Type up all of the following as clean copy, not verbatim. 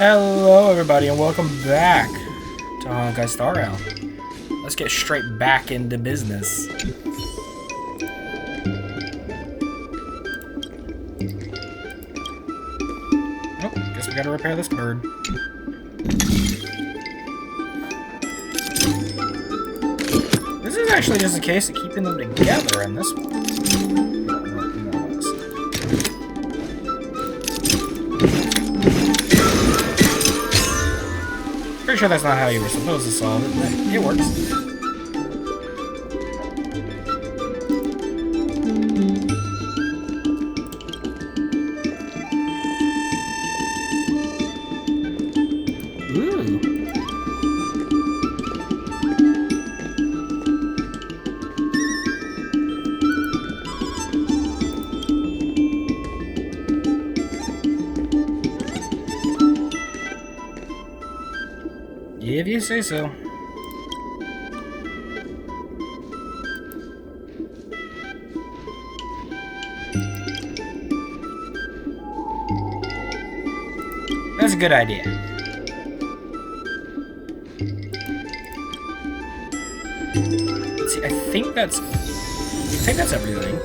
Hello everybody and welcome back to Honkai Star Rail. Let's get straight back into business. Oh, guess we gotta repair this bird. This is actually just a case of keeping them together in this one. Pretty sure that's not how you were supposed to solve it, but it works. Ooh. If you say so. That's a good idea. Let's see, I think that's everything.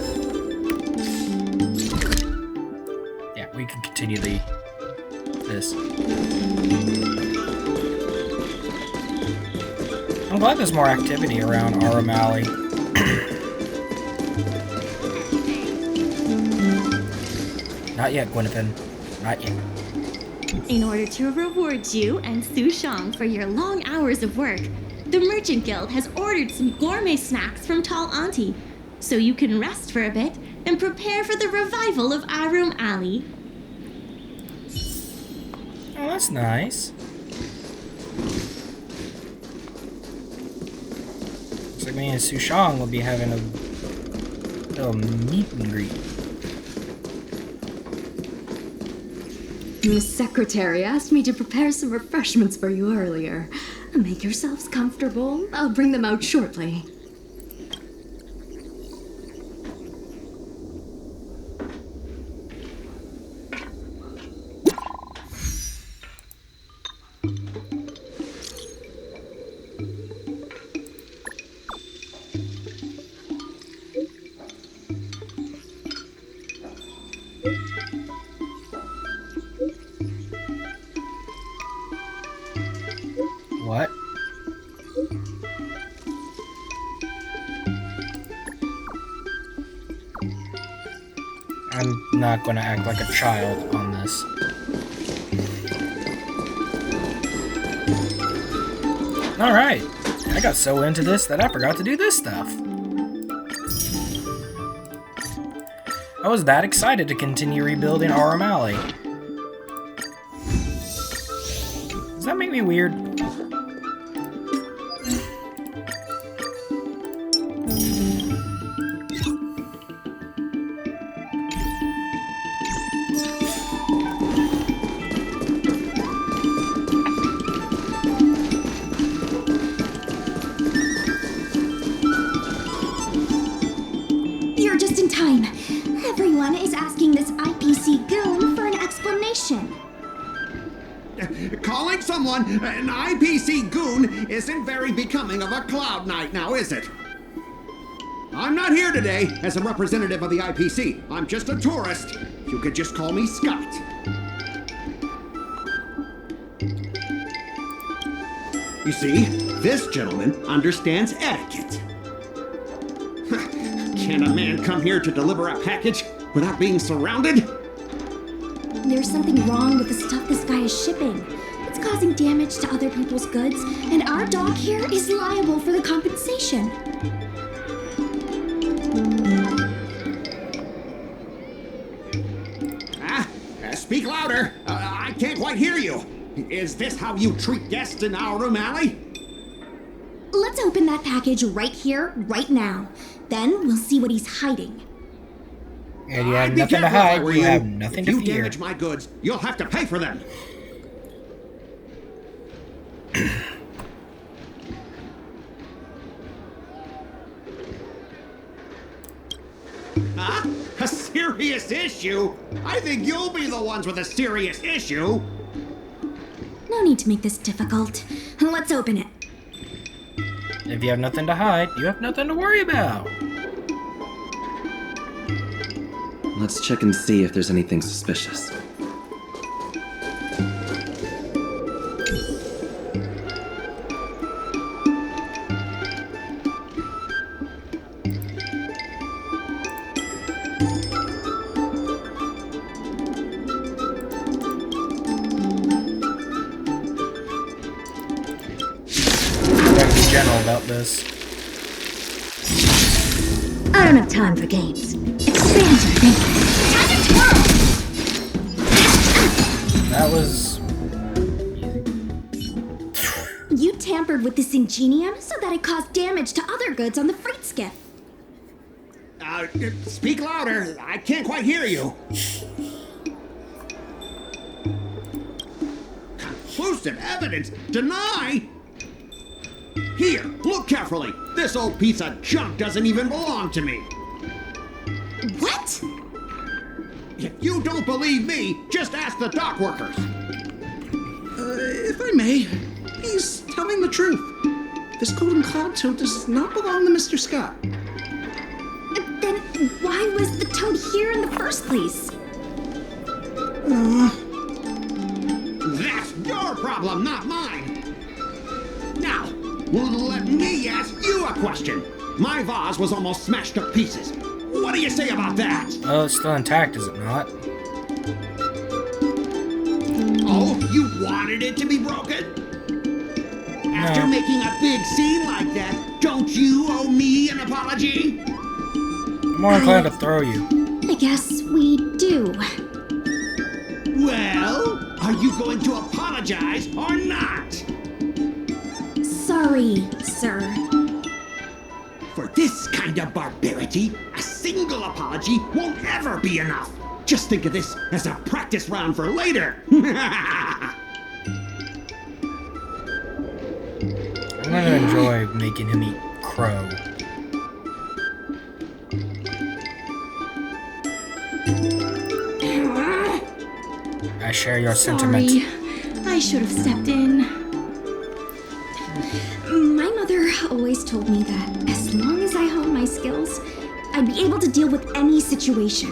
Yeah, we can continue this. I'm glad there's more activity around Aurum Alley. Not yet, Gwyneth. Not yet. In order to reward you and Su Shang for your long hours of work, the Merchant Guild has ordered some gourmet snacks from Tall Auntie, so you can rest for a bit and prepare for the revival of Aurum Alley. Oh, that's nice. Looks like me and Su Shang will be having a little meet and greet. The secretary asked me to prepare some refreshments for you earlier. Make yourselves comfortable. I'll bring them out shortly. What? I'm not gonna act like a child on this. Alright. I got so into this that I forgot to do this stuff. I was that excited to continue rebuilding Aurum Alley. Does that make me weird? You're just in time. Everyone is asking this IPC goon for an explanation. Calling someone an IPC goon isn't very becoming of a Cloud Knight now, is it? I'm not here today as a representative of the IPC. I'm just a tourist. You could just call me Scott. You see, this gentleman understands etiquette. Can a man come here to deliver a package without being surrounded? There's something wrong with the stuff this guy is shipping. It's causing damage to other people's goods, and our dog here is liable for the compensation. Speak louder. I can't quite hear you. Is this how you treat guests in Aurum Alley? Let's open that package right here, right now. Then we'll see what he's hiding. And you have nothing to hide, you have nothing to fear. If you fear. damage my goods, you'll have to pay for them. Huh? A serious issue? I think you'll be the ones with a serious issue. No need to make this difficult. Let's open it. If you have nothing to hide, you have nothing to worry about. Let's check and see if there's anything suspicious. General about this. I don't have time for games. Expand your thinking. Time to twirl! That was You tampered with this ingenium so that it caused damage to other goods on the freight skiff. Speak louder. I can't quite hear you. Conclusive evidence? Deny? Here, look carefully. This old piece of junk doesn't even belong to me. What? If you don't believe me, just ask the dock workers. If I may, he's telling the truth. This golden cloud toad does not belong to Mr. Scott. Then why was the toad here in the first place? That's your problem, not mine. Now, let me ask you a question. My vase was almost smashed to pieces. What do you say about that? oh, it's still intact, is it not? Oh, you wanted it to be broken? After No. making a big scene like that, don't you owe me an apology? I'm more inclined to throw you. I guess we do. Well, are you going to apologize or not? Sorry, sir. For this kind of barbarity, a single apology won't ever be enough. Just think of this as a practice round for later. I'm gonna enjoy making him eat crow. I share your sentiment. Sorry. I should have stepped in. My mother always told me that as long as I honed my skills, I'd be able to deal with any situation.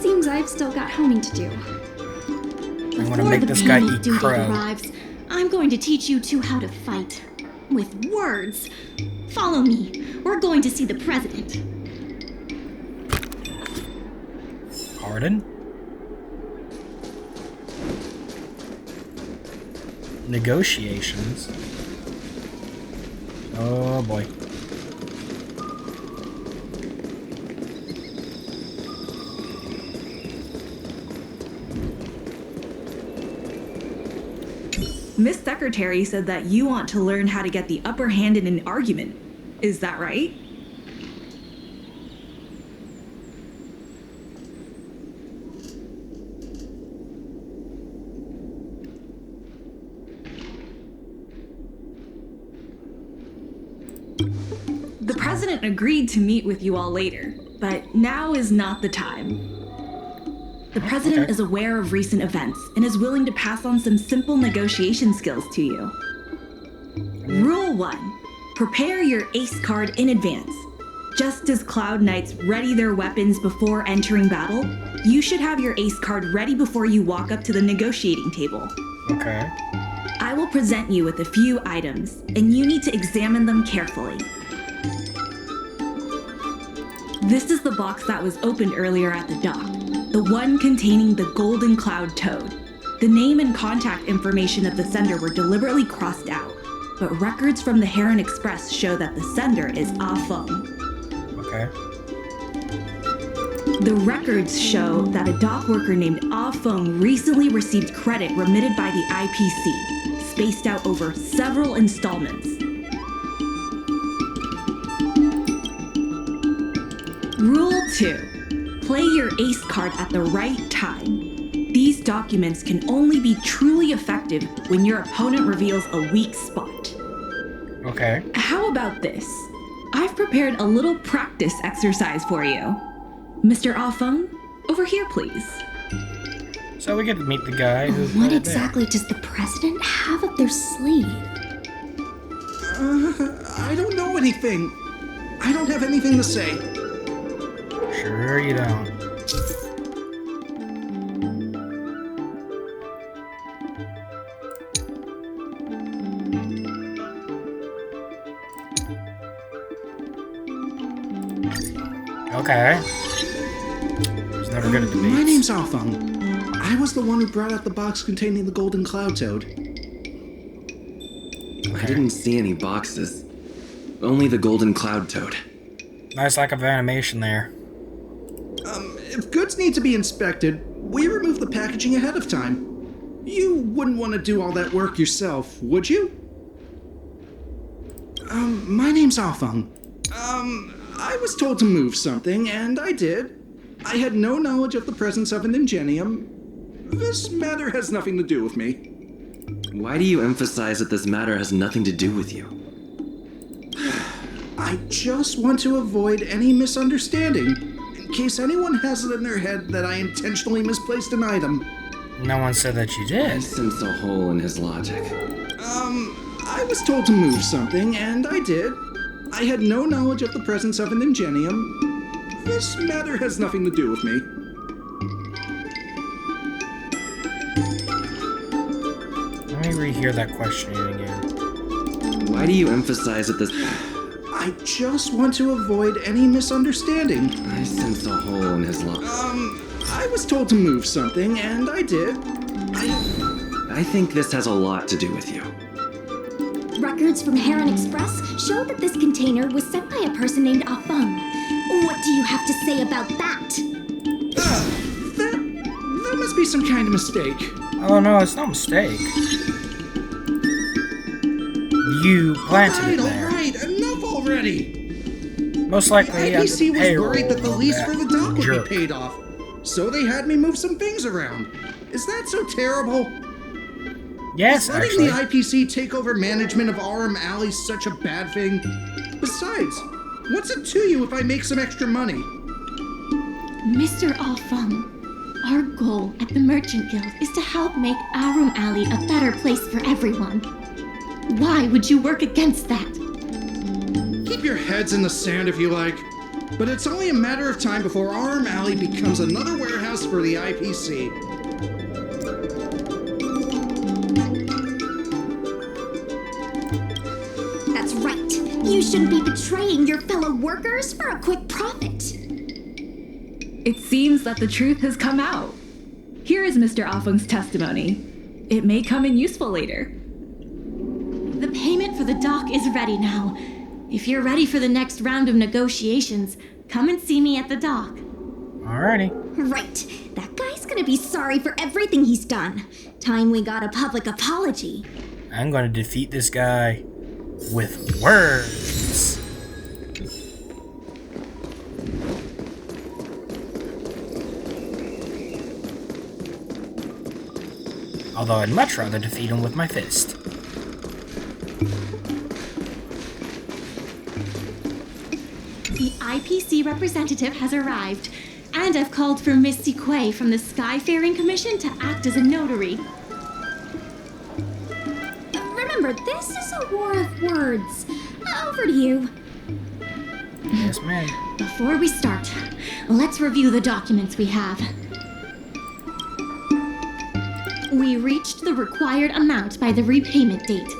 Seems I've still got honing to do. I'm gonna Before make the this guy payment eat due date crow. arrives, I'm going to teach you two how to fight. With words. Follow me. We're going to see the president. Pardon? Negotiations. Oh boy. Miss Secretary said that you want to learn how to get the upper hand in an argument. Is that right? The president agreed to meet with you all later, but now is not the time. The president Okay. is aware of recent events and is willing to pass on some simple negotiation skills to you. Rule 1. Prepare your ace card in advance. Just as Cloud Knights ready their weapons before entering battle, you should have your ace card ready before you walk up to the negotiating table. Okay. I will present you with a few items, and you need to examine them carefully. This is the box that was opened earlier at the dock, the one containing the Golden Cloud Toad. The name and contact information of the sender were deliberately crossed out, but records from the Heron Express show that the sender is Aurum. Okay. The records show that a dock worker named Aurum recently received credit remitted by the IPC, spaced out over several installments. Rule 2. Play your ace card at the right time. These documents can only be truly effective when your opponent reveals a weak spot. Okay. How about this? I've prepared a little practice exercise for you. Mr. Aurum, over here, please. So we get to meet the guy who. What exactly does the president have up their sleeve? I don't know anything. I don't have anything to say. Sure you don't. Okay. He's never good at debates. My name's Aurum. I was the one who brought out the box containing the golden cloud toad. I didn't see any boxes. Only the golden cloud toad. Nice lack of animation there. If goods need to be inspected, we remove the packaging ahead of time. You wouldn't want to do all that work yourself, would you? My name's Aurum. I was told to move something, and I did. I had no knowledge of the presence of an ingenium. This matter has nothing to do with me. Why do you emphasize that this matter has nothing to do with you? I just want to avoid any misunderstanding, in case anyone has it in their head that I intentionally misplaced an item. No one said that you I did. sense a hole in his logic. I was told to move something, and I did. I had no knowledge of the presence of an ingenium. This matter has nothing to do with me. Let me rehear that questioning again. Why do you emphasize that this... I just want to avoid any misunderstanding. I sense a hole in his logic. I was told to move something, and I did. I think this has a lot to do with you. Records from Heron Express show that this container was sent by a person named Afeng. What do you have to say about that? That must be some kind of mistake. Oh no, it's no mistake. You planted it there. Alright, enough already! Most likely on IPC the was payroll worried that the of lease that for the dock would jerk. be paid off, so they had me move some things around. Is that so terrible? Yes, Is letting actually. the IPC take over management of Aurum Alley such a bad thing? Besides, what's it to you if I make some extra money? Mr. Aurum, our goal at the Merchant Guild is to help make Aurum Alley a better place for everyone. Why would you work against that? Keep your heads in the sand if you like, but it's only a matter of time before Aurum Alley becomes another warehouse for the IPC. That's right. You shouldn't be betraying your fellow workers for a quick profit. It seems that the truth has come out. Here is Mr. Afeng's testimony. It may come in useful later. The payment for the dock is ready now. If you're ready for the next round of negotiations, come and see me at the dock. Alrighty. Right. That guy's gonna be sorry for everything he's done. Time we got a public apology. I'm gonna defeat this guy with words. Although I'd much rather defeat him with my fist. The IPC representative has arrived, and I've called for Misty Quay from the Skyfaring Commission to act as a notary. Remember, this is a war of words. Over to you. Yes, ma'am. Before we start, let's review the documents we have. We reached the required amount by the repayment date.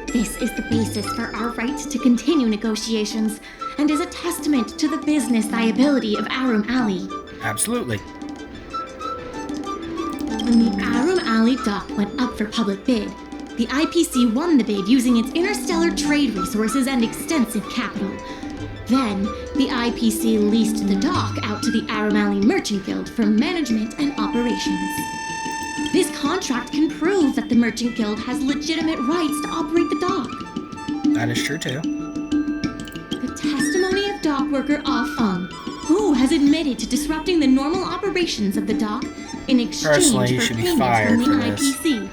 This is the basis for our right to continue negotiations and is a testament to the business viability of Aurum Alley. Absolutely. When the Aurum Alley dock went up for public bid, the IPC won the bid using its interstellar trade resources and extensive capital. Then, the IPC leased the dock out to the Aurum Alley Merchant Guild for management and operations. This contract can prove that the Merchant Guild has legitimate rights to operate the dock. That is true too. The testimony of dock worker Ah Feng, who has admitted to disrupting the normal operations of the dock in exchange Personally, you for should be payment fired from the for this. IPC.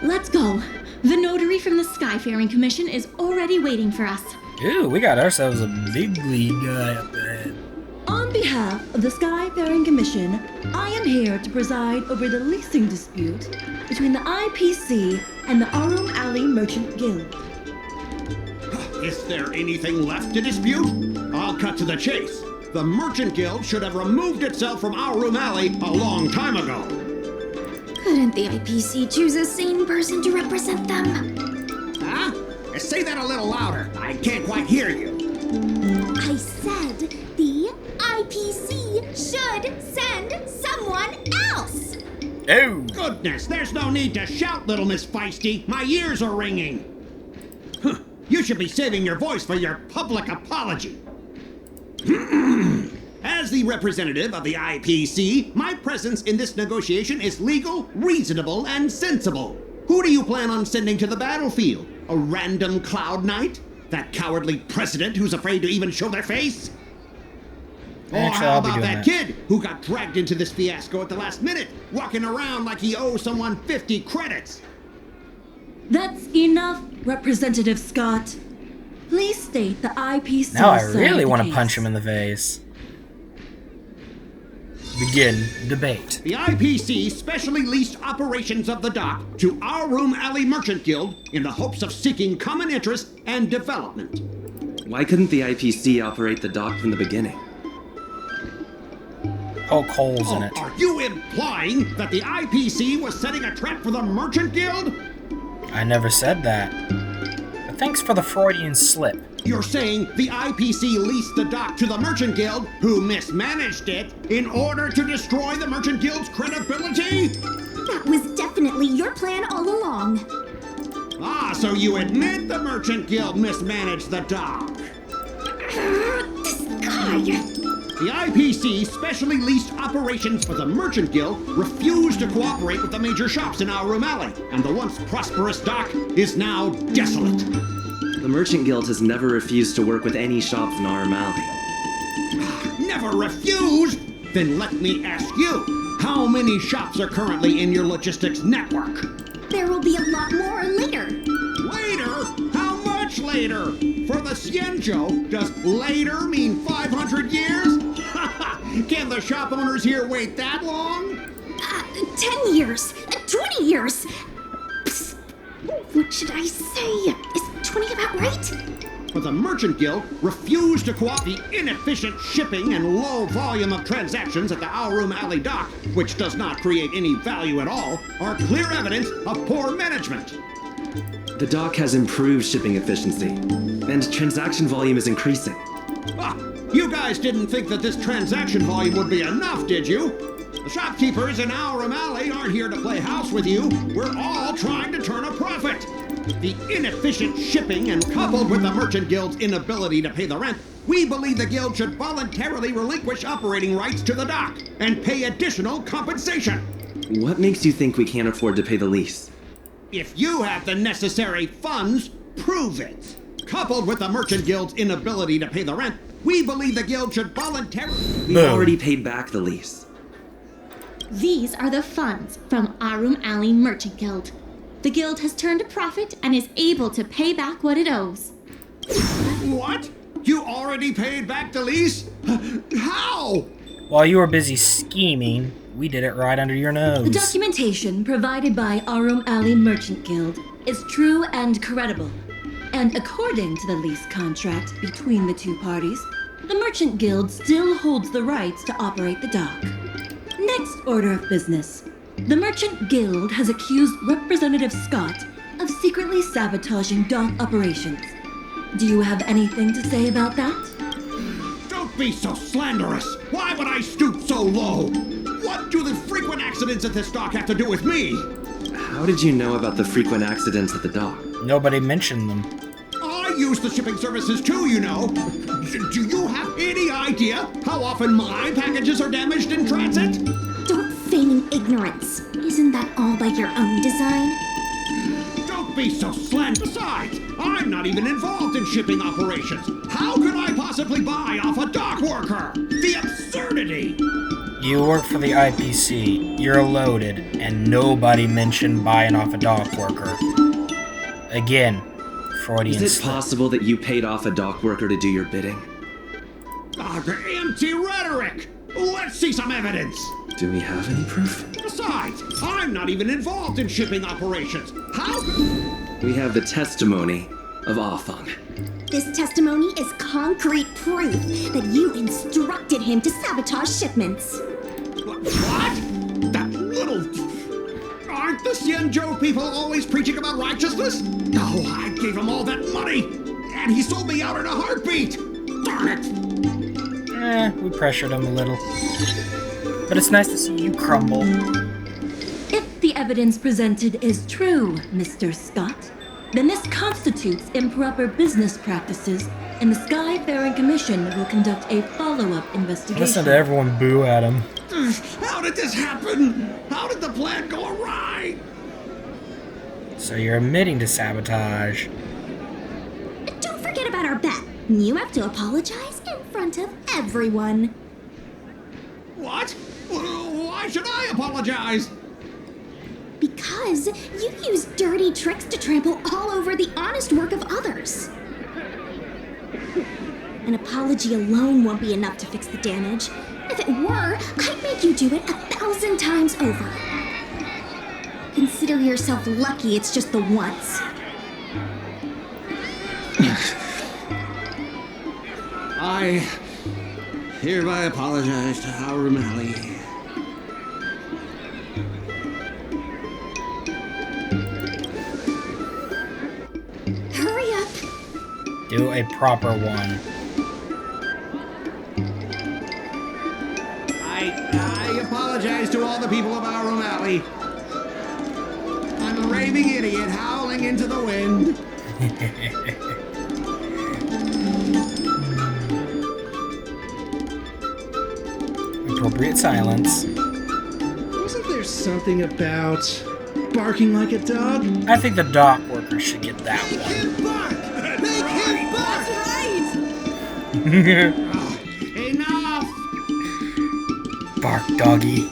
Let's go. The notary from the Skyfaring Commission is already waiting for us. Ooh, we got ourselves a big league guy up ahead. On behalf behalf of the Skyfaring Commission, I am here to preside over the leasing dispute between the IPC and the Aurum Alley Merchant Guild. Is there anything left to dispute? I'll cut to the chase. The Merchant Guild should have removed itself from Aurum Alley a long time ago. Couldn't the IPC choose a sane person to represent them? Huh? Say that a little louder. I can't quite hear you. I said the IPC should send someone else! Oh! Goodness, there's no need to shout, little Miss Feisty. My ears are ringing. Huh. You should be saving your voice for your public apology. As the representative of the IPC, my presence in this negotiation is legal, reasonable, and sensible. Who do you plan on sending to the battlefield? A random Cloud Knight? That cowardly president who's afraid to even show their face? Or Actually, how I'll be about doing that that. kid who got dragged into this fiasco at the last minute, walking around like he owes someone 50 credits? That's enough, Representative Scott. Please state the IPC. Now I side really of the want to case. punch him in the face. Begin debate. The IPC specially leased operations of the dock to Aurum Alley Merchant Guild in the hopes of seeking common interest and development. Why couldn't the IPC operate the dock from the beginning? Poke holes in it. Are you implying that the IPC was setting a trap for the Merchant Guild? I never said that. But thanks for the Freudian slip. You're saying the IPC leased the dock to the Merchant Guild, who mismanaged it, in order to destroy the Merchant Guild's credibility? That was definitely your plan all along. Ah, so you admit the Merchant Guild mismanaged the dock. This guy. The IPC specially leased operations for the Merchant Guild refused to cooperate with the major shops in Aurum Alley, and the once prosperous dock is now desolate. The Merchant Guild has never refused to work with any shops in Aurum Alley. Never refused? Then let me ask you, how many shops are currently in your logistics network? There will be a lot more later. Later? How much later? For the Xianzhou, does later mean 500 years? Can the shop owners here wait that long? 10 years. 20 years. Psst. What should I say? Is 20 about right? But the Merchant Guild refused to cooperate. The inefficient shipping and low volume of transactions at the Aurum Alley dock, which does not create any value at all, are clear evidence of poor management. The dock has improved shipping efficiency, and transaction volume is increasing. Ah, you guys didn't think that this transaction volume would be enough, did you? The shopkeepers in Aurum Alley aren't here to play house with you. We're all trying to turn a profit. The inefficient shipping and coupled with the Merchant Guild's inability to pay the rent, we believe the guild should voluntarily relinquish operating rights to the dock and pay additional compensation. What makes you think we can't afford to pay the lease? If you have the necessary funds, prove it. Coupled with the Merchant Guild's inability to pay the rent, we believe the guild should voluntarily... We've Boom. already paid back the lease. These are the funds from Aurum Alley Merchant Guild. The guild has turned a profit and is able to pay back what it owes. What? You already paid back the lease? How? While you were busy scheming, we did it right under your nose. The documentation provided by Aurum Alley Merchant Guild is true and credible. And according to the lease contract between the two parties, the Merchant Guild still holds the rights to operate the dock. Next order of business. The Merchant Guild has accused Representative Scott of secretly sabotaging dock operations. Do you have anything to say about that? Don't be so slanderous. Why would I stoop so low? What do the frequent accidents at this dock have to do with me? How did you know about the frequent accidents at the dock? Nobody mentioned them. I use the shipping services too, you know. Do you have any idea how often my packages are damaged in transit? Don't feign ignorance. Isn't that all by your own design? Don't be so slanderous. Besides, I'm not even involved in shipping operations. How could I possibly buy off a dock worker? The absurdity! You work for the IPC, you're loaded, and nobody mentioned buying off a dock worker. Again, Freudian Is it slip. possible that you paid off a dock worker to do your bidding? Empty rhetoric! Let's see some evidence! Do we have any proof? Besides, I'm not even involved in shipping operations. How? We have the testimony of Afang. This testimony is concrete proof that you instructed him to sabotage shipments. What? That little... Aren't the Xianzhou people always preaching about righteousness? Oh, I gave him all that money, and he sold me out in a heartbeat! Darn it! We pressured him a little. But it's nice to see you crumble. If the evidence presented is true, Mr. Scott, then this constitutes improper business practices, and the Skyfaring Commission will conduct a follow-up investigation. Listen to everyone boo at him. How did this happen? How did the plan go awry? So you're admitting to sabotage. Don't forget about our bet. You have to apologize in front of everyone. What? Why should I apologize? Because you use dirty tricks to trample all over the honest work of others. An apology alone won't be enough to fix the damage. If it were, I'd make you do it 1,000 times over. Consider yourself lucky it's just the once. I hereby apologize to Aurum Alley. Hurry up. Do a proper one. I apologize to all the people of Aurum Alley. I'm a raving idiot howling into the wind. Appropriate silence. Wasn't there something about barking like a dog? I think the dock workers should get that one. Can't bark! They can't bark! Enough! Bark, doggy.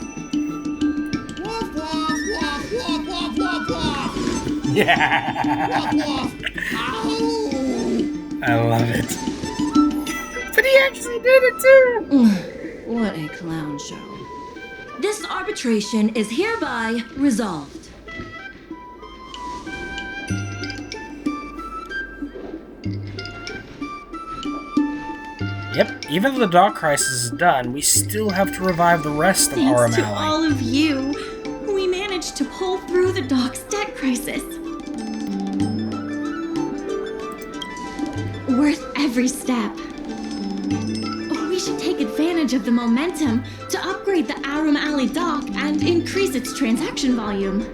Woof, woof, woof, woof, woof, woof, woof! Yeah! Woof, woof! Ow! I love it. But he actually did it too! What a clown show. This arbitration is hereby resolved. Yep, even though the dock crisis is done, we still have to revive the rest of Aurum Thanks to Alley. all of you, we managed to pull through the dock's debt crisis. Worth every step. We should take advantage of the momentum to upgrade the Aurum Alley dock and increase its transaction volume.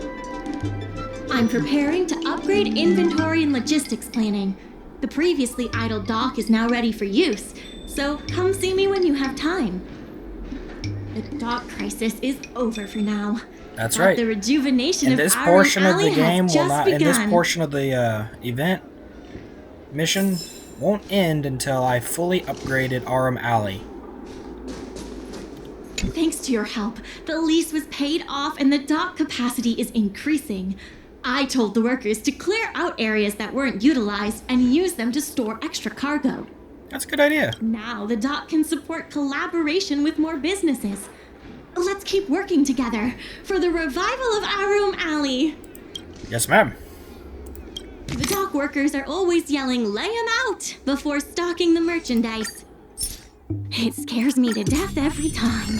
I'm preparing to upgrade inventory and logistics planning. The previously idle dock is now ready for use, so come see me when you have time. The dock crisis is over for now. That's But right. the rejuvenation In of this Aurum portion of Alley the game has will just not. begun. In this portion of the event mission won't end until I fully upgraded Aurum Alley. Thanks to your help, the lease was paid off and the dock capacity is increasing. I told the workers to clear out areas that weren't utilized and use them to store extra cargo. That's a good idea. Now the dock can support collaboration with more businesses. Let's keep working together for the revival of Aurum Alley. Yes, ma'am. The dock workers are always yelling, "Lay 'em out!" before stocking the merchandise. It scares me to death every time.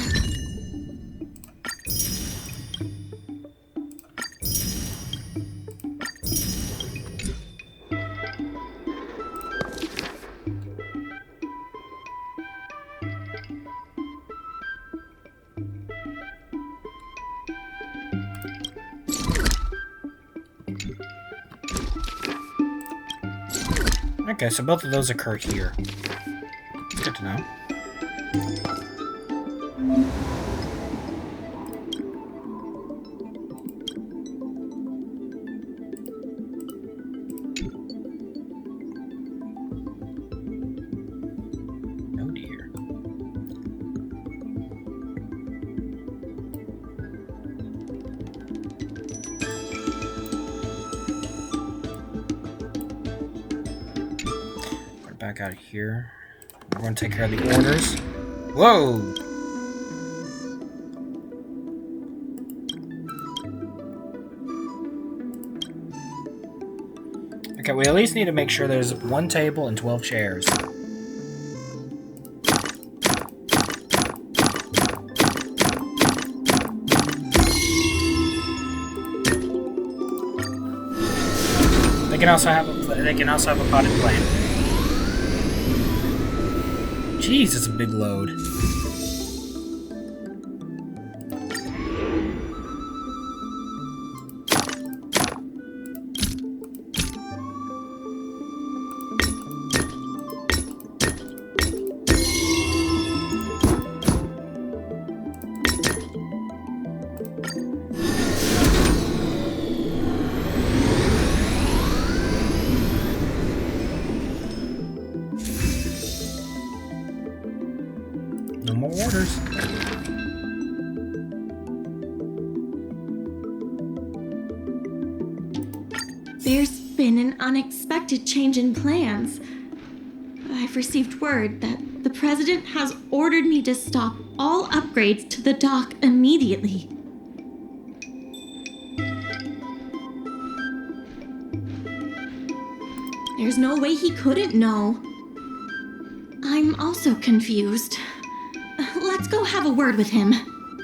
Okay, so both of those occur here. It's good to know. Oh dear. Put it back out of here. We're gonna take care of the orders. Whoa! Okay, we at least need to make sure there's 1 table and 12 chairs. They can also have a potted plant. Jeez, it's a big load. No more orders. There's been an unexpected change in plans. I've received word that the president has ordered me to stop all upgrades to the dock immediately. There's no way he couldn't know. I'm also confused. Let's go have a word with him.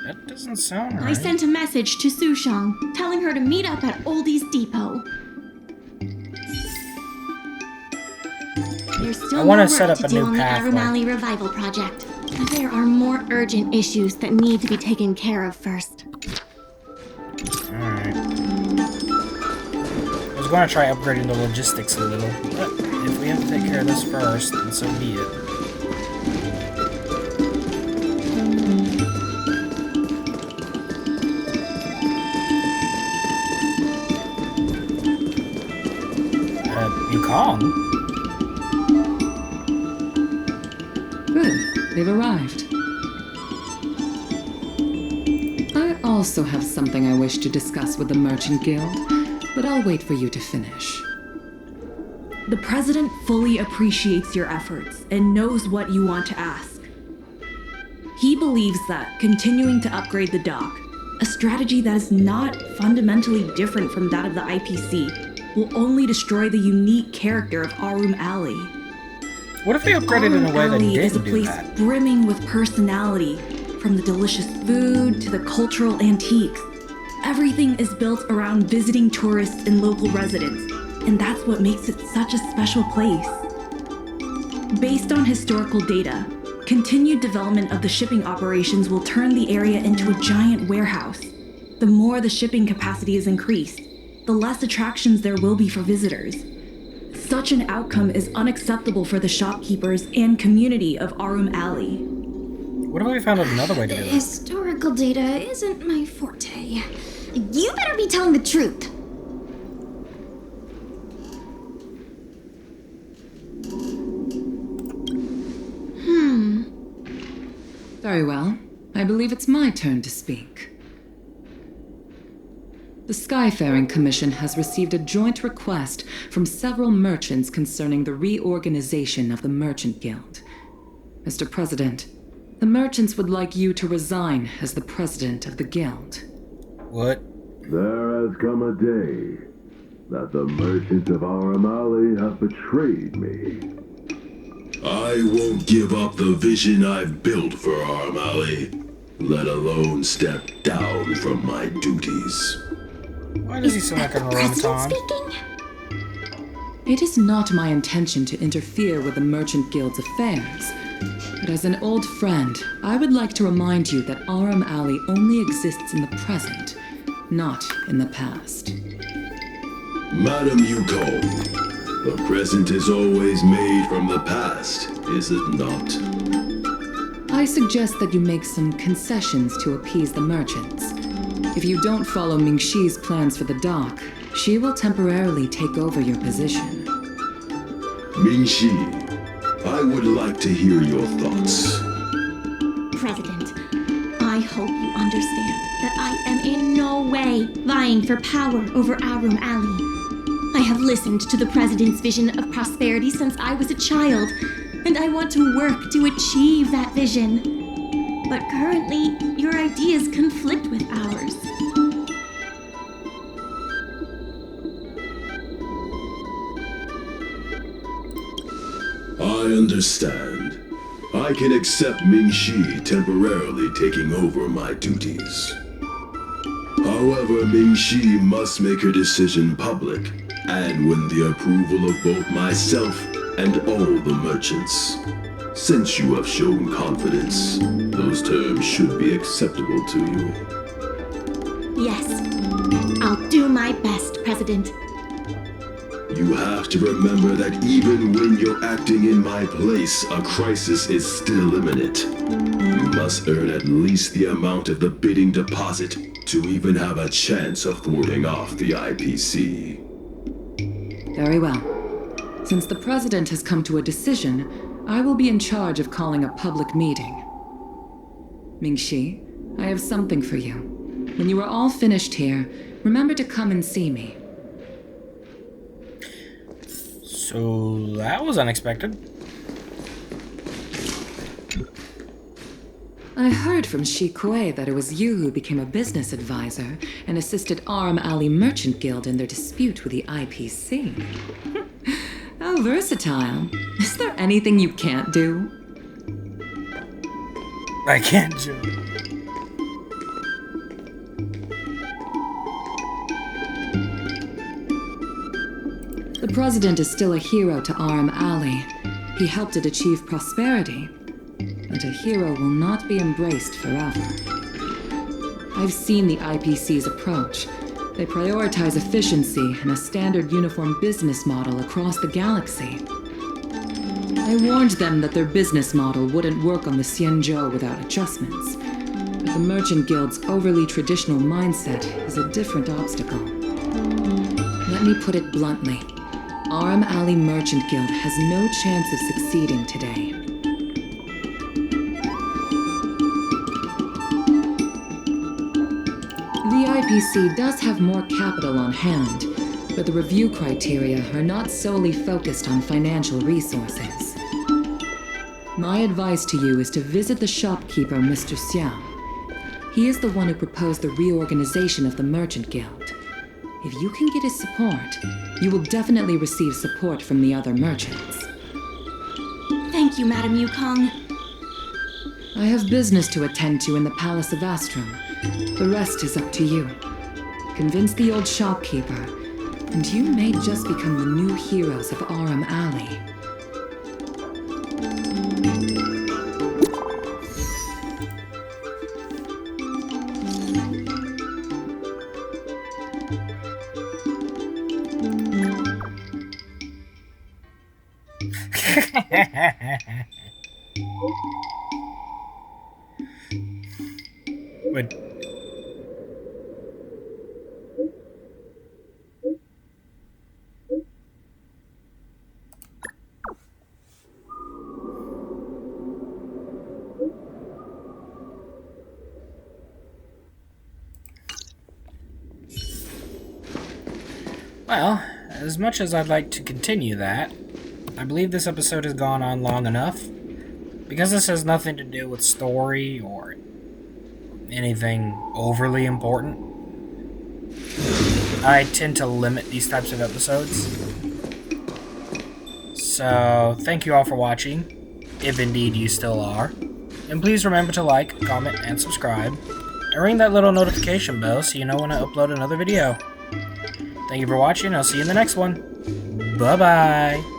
That doesn't sound right. I sent a message to Sushang, telling her to meet up at Oldie's Depot. There's still I wanna more set work up to a do new on the pathway. Aurum Alley Revival Project. There are more urgent issues that need to be taken care of first. Alright. I was going to try upgrading the logistics a little, but if we have to take care of this first, then so be it. Yukong? Good, they've arrived. I also have something I wish to discuss with the Merchant Guild, but I'll wait for you to finish. The president fully appreciates your efforts and knows what you want to ask. He believes that continuing to upgrade the dock, a strategy that is not fundamentally different from that of the IPC, will only destroy the unique character of Aurum Alley. What if they upgraded in a way that Alley is a didn't do place that? brimming with personality, from the delicious food to the cultural antiques. Everything is built around visiting tourists and local residents, and that's what makes it such a special place. Based on historical data, continued development of the shipping operations will turn the area into a giant warehouse. The more the shipping capacity is increased, the less attractions there will be for visitors. Such an outcome is unacceptable for the shopkeepers and community of Aurum Alley. What if we found another way to do this? Historical data isn't my forte. You better be telling the truth. Very well. I believe it's my turn to speak. The Skyfaring Commission has received a joint request from several merchants concerning the reorganization of the Merchant Guild. Mr. President, the merchants would like you to resign as the president of the guild. What? There has come a day that the merchants of Aurum Alley have betrayed me. I won't give up the vision I've built for Aurum Alley, let alone step down from my duties. Why does he sound like an President orangutan? speaking? It is not my intention to interfere with the Merchant Guild's affairs, but as an old friend, I would like to remind you that Aurum Alley only exists in the present, not in the past. Madam Yukong, the present is always made from the past, is it not? I suggest that you make some concessions to appease the merchants. If you don't follow Mingxi's plans for the dock, she will temporarily take over your position. Mingxi, I would like to hear your thoughts. President, I hope you understand that I am in no way vying for power over Aurum Alley. I have listened to the president's vision of prosperity since I was a child, and I want to work to achieve that vision. But currently, your ideas conflict with ours. I understand. I can accept Ming-Shi temporarily taking over my duties. However, Ming-Shi must make her decision public and win the approval of both myself and all the merchants. Since you have shown confidence, those terms should be acceptable to you. Yes, I'll do my best, President. You have to remember that even when you're acting in my place, a crisis is still imminent. You must earn at least the amount of the bidding deposit to even have a chance of thwarting off the IPC. Very well. Since the President has come to a decision, I will be in charge of calling a public meeting. Ming-Shi, I have something for you. When you are all finished here, remember to come and see me. So that was unexpected. I heard from Shi Kuei that it was you who became a business advisor and assisted Aurum Alley Merchant Guild in their dispute with the IPC. How versatile. Is there anything you can't do? I can't do. The President is still a hero to Aurum Alley. He helped it achieve prosperity. But a hero will not be embraced forever. I've seen the IPC's approach. They prioritize efficiency and a standard uniform business model across the galaxy. I warned them that their business model wouldn't work on the Xianzhou without adjustments. But the Merchant Guild's overly traditional mindset is a different obstacle. Let me put it bluntly. Aurum Alley Merchant Guild has no chance of succeeding today. The IPC does have more capital on hand, but the review criteria are not solely focused on financial resources. My advice to you is to visit the shopkeeper, Mr. Xiao. He is the one who proposed the reorganization of the Merchant Guild. If you can get his support, you will definitely receive support from the other merchants. Thank you, Madam Yukong. I have business to attend to in the Palace of Astrum. The rest is up to you. Convince the old shopkeeper, and you may just become the new heroes of Aurum Alley. Wait. Well, as much as I'd like to continue that, I believe this episode has gone on long enough. Because this has nothing to do with story or anything overly important, I tend to limit these types of episodes. So, thank you all for watching, if indeed you still are. And please remember to like, comment, and subscribe. And ring that little notification bell so you know when I upload another video. Thank you for watching, I'll see you in the next one. Bye-bye!